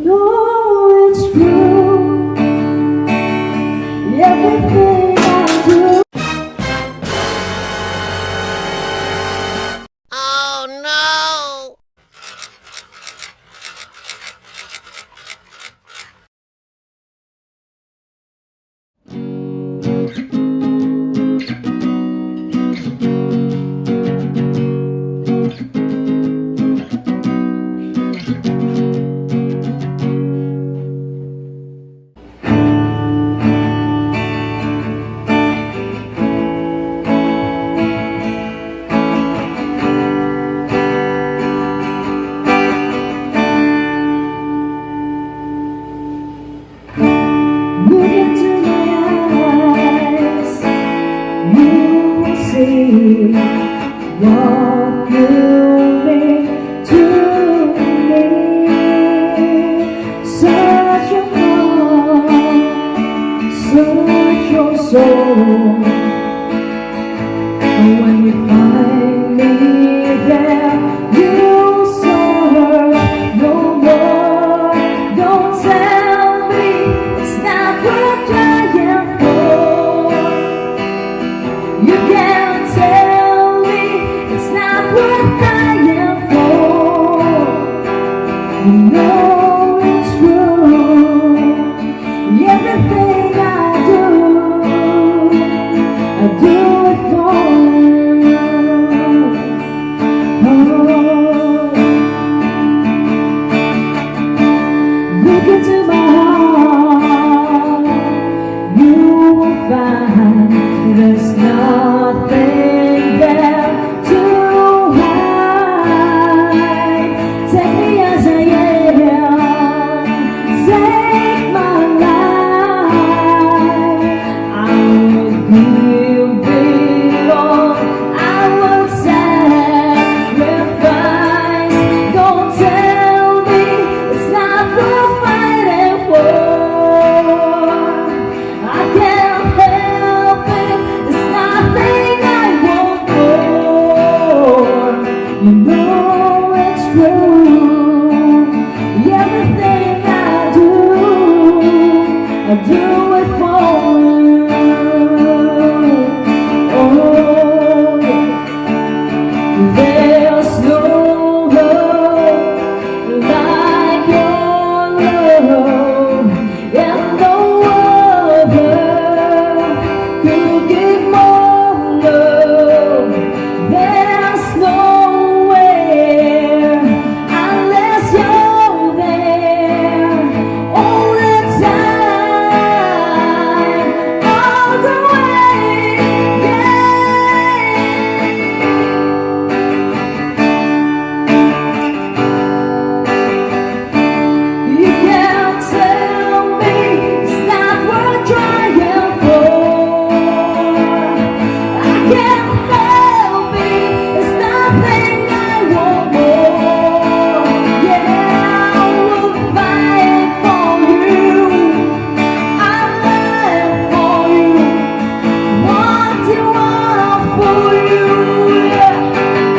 No, it's true. Everything I do. Oh no! Look into my eyes, you will see what you mean to me. Search your heart, search your soul, and when you find me there, you'll search no more. Don't tell me it's not worth dying for. You can't tell me it's not worth dying for. You know it's true. Everything I do it for you. Oh. Look into my heart, you will find there's nothing there to hide. Take me as I am, take my life. I will give it all, I will sacrifice. Don't tell me it's not worth fighting for. I can't help it, it's nothing I want more. You know it's true. Everything I do it for you. Oh, there's no love like your love, and no other could give more love. There's nowhere unless you're there all the time, all the way. You can't tell me it's not worth trying for. I can't help it, it's nothing I want more. Yeah, I will fight for you. I'll live for you. What you want for you? Yeah,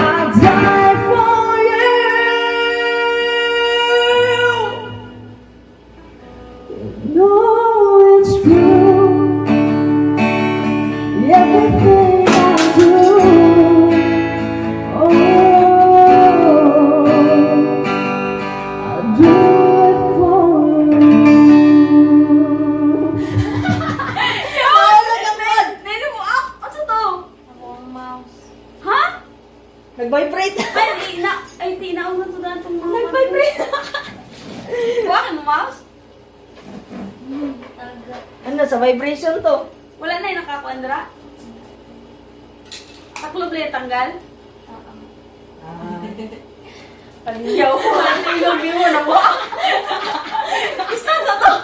I'll die for you. No, it's true. Everything I do, oh, I do it for you. Nene mo, ano to? Ako ang mouse. Ha? Nag-vibrate. Ay, di na ako na itong mga... Nag-vibrate. Bakit mo, mouse? Talaga. Ano, sa vibration to? Wala na yung nakakuandra? Taklob na yung tanggal? Paliyaw ko. Ano yung view mo na mo? Isa na to.